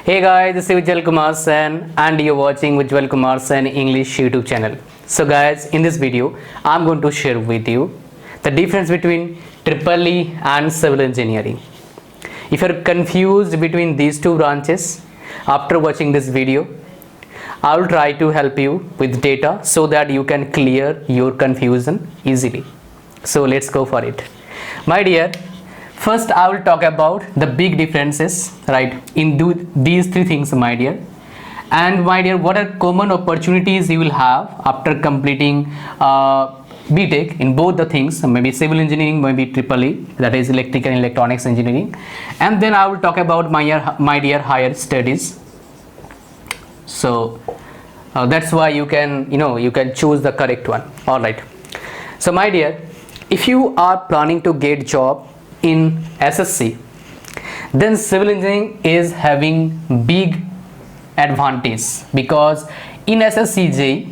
Hey guys, this is Ujjwal Kumar Sen and you're watching Ujjwal Kumar Sen English YouTube channel. So guys, in this video, I'm going to share with you the difference between Triple E and Civil Engineering. If you're confused between these two branches, after watching this video, I will try to help you with data so that you can clear your confusion easily. So let's go for it. My dear, first I will talk about the big differences, right, in these three things, my dear. And my dear, what are common opportunities you will have after completing BTech in both the things, maybe civil engineering, maybe Triple E, that is electrical and electronics engineering. And then I will talk about my dear higher studies. So that's why you can choose the correct one. All right. So my dear, if you are planning to get job in SSC, then civil engineering is having big advantage, because in SSC JEE,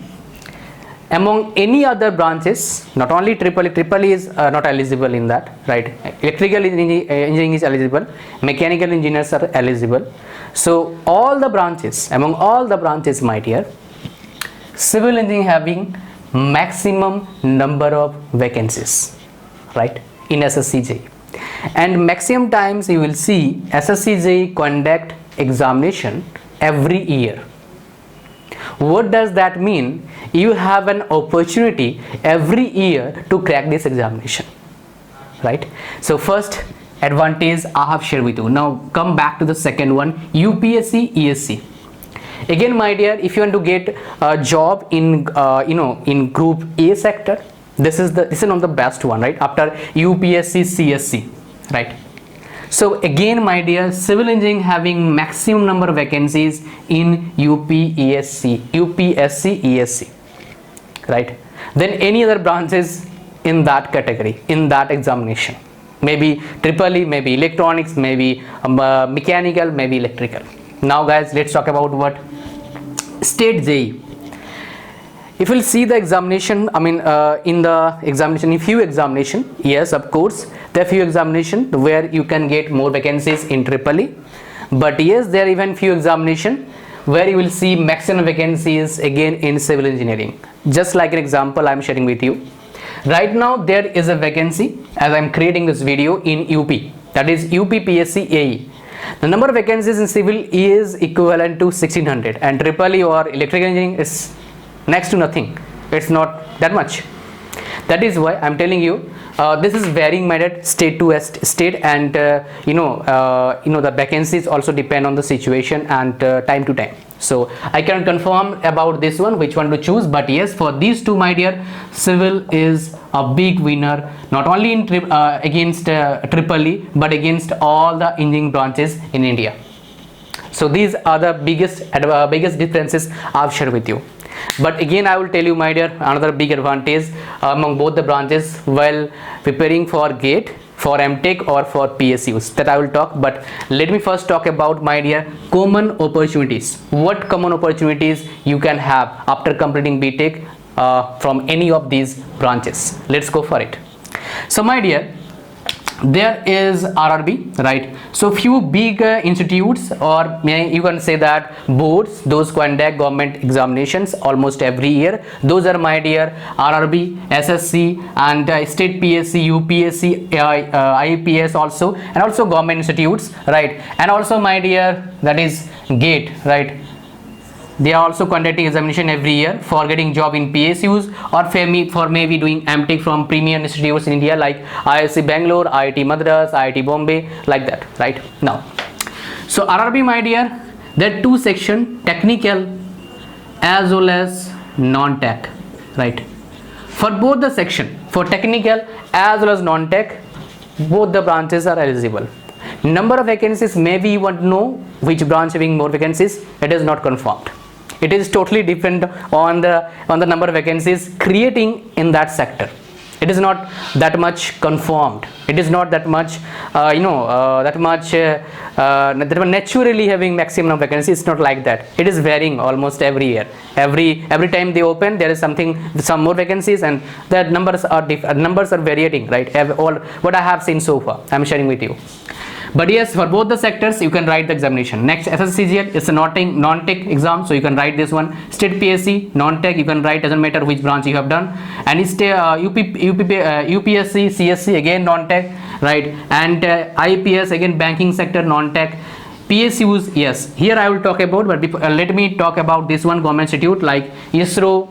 among any other branches, not only Triple E is not eligible in that, right? Electrical engineering is eligible, mechanical engineers are eligible. So among all the branches, my dear, civil engineering having maximum number of vacancies, right, in SSC JEE. And maximum times you will see SSC JEE conduct examination every year. What does that mean? You have an opportunity every year to crack this examination, right? So first advantage I have shared with you. Now come back to the second one, UPSC ESC. Again, my dear, if you want to get a job in in group A sector, this is one of the best one, right, after UPSC CSC, right? So again, my dear, civil engineering having maximum number of vacancies in UPSC ESC, right? Then any other branches in that category, in that examination, maybe Triple E, maybe electronics, maybe mechanical, maybe electrical. Now guys, let's talk about what state JEE. If you'll see the examination, in the examination, in few examination, yes, of course, there are few examination where you can get more vacancies in Triple E, but yes, there are even few examination where you will see maximum vacancies again in civil engineering. Just like an example I am sharing with you. Right now there is a vacancy as I am creating this video in UP, that is UP PSC AE. The number of vacancies in civil is equivalent to 1600, and Triple E or electrical engineering is next to nothing. It's not that much. That is why I'm telling you this is varying my state to state, and the vacancies also depend on the situation and time to time. So I can confirm about this one which one to choose, but yes, for these two, my dear, civil is a big winner, not only in against Triple E, but against all the engineering branches in India. So these are the biggest differences I've shared with you. But again, I will tell you, my dear, another big advantage among both the branches while preparing for GATE, for MTech or for PSUs, that I will talk. But let me first talk about, my dear, common opportunities. What common opportunities you can have after completing BTech from any of these branches. Let's go for it. So my dear, there is RRB, right? So few big institutes, or you can say that boards, those conduct government examinations almost every year. Those are, my dear, RRB, SSC, and state PSC, UPSC, IPS also, and also government institutes, right? And also, my dear, that is GATE, right? They are also conducting examination every year for getting job in PSUs, or for maybe doing MTech from premier institutes in India like IISc Bangalore, IIT Madras, IIT Bombay, like that, right? Now, so RRB, my dear, there are two sections, technical as well as non-tech, right? For both the section, for technical as well as non-tech, both the branches are eligible. Number of vacancies, maybe you want to know which branch having more vacancies, it is not confirmed. It is totally different on the number of vacancies creating in that sector. It is not that much confirmed. It is not that much naturally having maximum vacancies. It's not like that. It is varying almost every year. Every time they open, there is some more vacancies, and the numbers are varying, right? All what I have seen so far, I'm sharing with you. But yes, for both the sectors you can write the examination. Next, SSCGL is a non-tech exam, so you can write this one. State PSC non-tech, you can write, doesn't matter which branch you have done. And it's UPSC CSC again non-tech, right? And IPS again banking sector non-tech. PSUs, yes, here I will talk about, but let me talk about this one government institute like ISRO,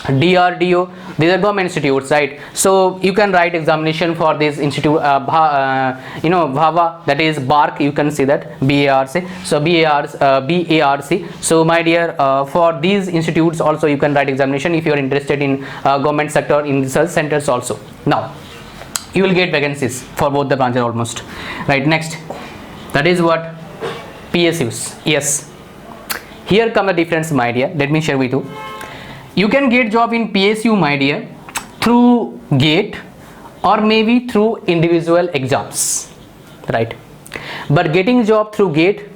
DRDO. These are government institutes, right? So you can write examination for this institute, BHAVA, that is BARC, you can see that BARC. So BARC. So my dear, for these institutes also you can write examination if you are interested in government sector, in research centers also. Now you will get vacancies for both the branches almost, right? Next, that is what PSUs. Yes, here come the difference, my dear. Let me share with you. You can get job in PSU, my dear, through GATE or maybe through individual exams, right? But getting job through GATE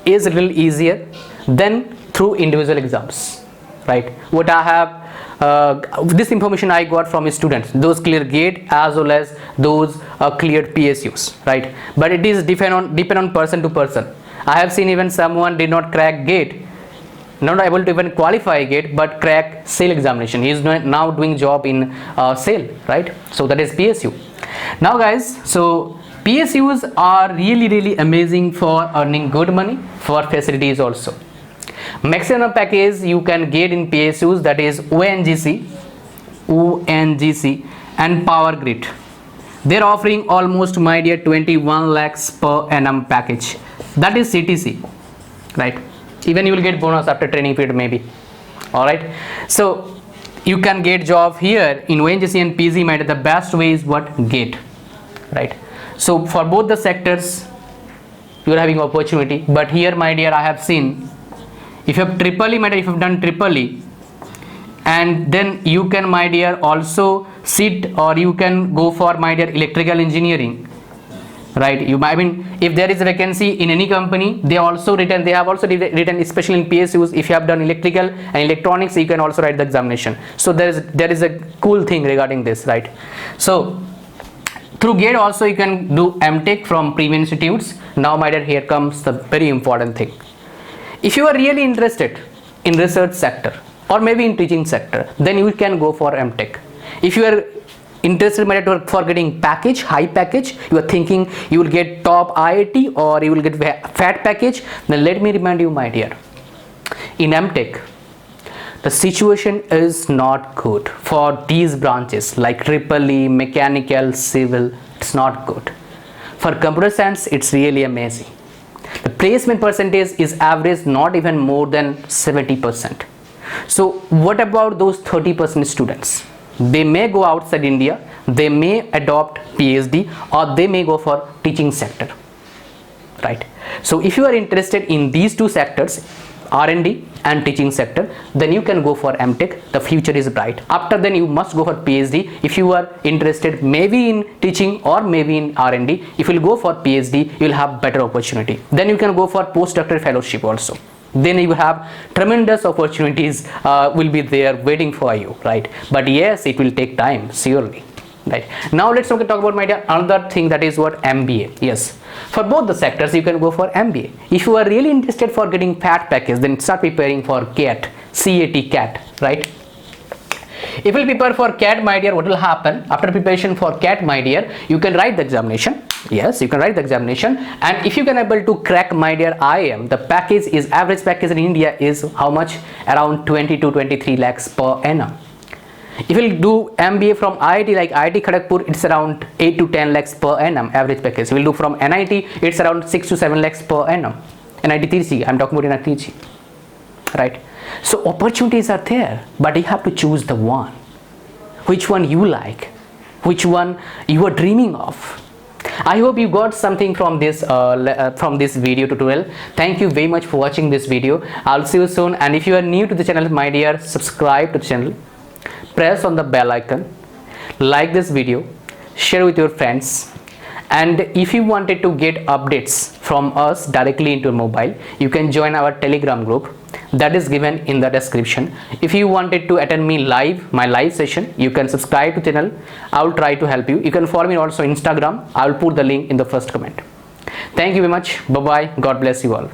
is a little easier than through individual exams, right? What I have this information I got from students, those clear GATE as well as those cleared PSUs, right? But it is depend on person to person. I have seen even someone did not crack GATE, not able to even qualify GATE, but crack SAIL examination. He is now doing job in SAIL, right? So that is PSU. Now guys, so PSUs are really amazing for earning good money, for facilities also. Maximum package you can get in PSUs, that is ONGC and Power Grid. They're offering almost, my dear, 21 lakhs per annum package. That is CTC, right? Even you will get bonus after training period maybe. All right, so you can get job here in ONGC and PG. Might the best way is what? GATE, right? So for both the sectors you are having opportunity. But here, my dear, I have seen if you have triple E, my dear, if you have done triple E, and then you can, my dear, also sit or you can go for, my dear, electrical engineering, right? I mean, if there is a vacancy in any company, they have also written, especially in PSUs, if you have done electrical and electronics, you can also write the examination. So there is a cool thing regarding this, right? So through GATE also you can do MTech from premium institutes. Now, my dear, here comes the very important thing. If you are really interested in research sector or maybe in teaching sector, then you can go for MTech. If you are interested, my dear, for getting package, high package, you are thinking you will get top IIT or you will get fat package, then let me remind you, my dear, in MTech the situation is not good for these branches like triple E, mechanical, civil. It's not good. For computer science, it's really amazing. The placement percentage is average not even more than 70%. So what about those 30% students? They may go outside India, they may adopt PhD, or they may go for teaching sector, right? So if you are interested in these two sectors, R&D and teaching sector, then you can go for MTech. The future is bright. After then you must go for PhD if you are interested maybe in teaching or maybe in R&D. If you will go for PhD, you will have better opportunity. Then you can go for postdoctoral fellowship also. Then you have tremendous opportunities will be there waiting for you, right? But yes, it will take time, surely. Right. Now let's talk about, my dear, another thing, that is what? MBA. Yes, for both the sectors you can go for MBA. If you are really interested for getting fat package, then start preparing for CAT, CAT, right? If you prepare for CAT, my dear, what will happen after preparation for CAT, my dear? You can write the examination. Yes, you can write the examination, and if you can able to crack, my dear, IIM, the package is, average package in India is how much? Around 20 to 23 lakhs per annum. If you do MBA from IIT like IIT Kharagpur, it's around 8 to 10 lakhs per annum average package. You will do from NIT, it's around 6 to 7 lakhs per annum. NIT Trichy, I'm talking about NIT Trichy, right? So opportunities are there, but you have to choose the one. Which one you like, which one you are dreaming of. I hope you got something from this video tutorial. Thank you very much for watching this video. I'll see you soon, and if you are new to the channel, my dear, subscribe to the channel. Press on the bell icon, like this video, share with your friends, and if you wanted to get updates from us directly into your mobile, you can join our Telegram group that is given in the description. If you wanted to attend me live, my live session, you can subscribe to the channel. I will try to help you. You can follow me also on Instagram. I will put the link in the first comment. Thank you very much. Bye bye. God bless you all.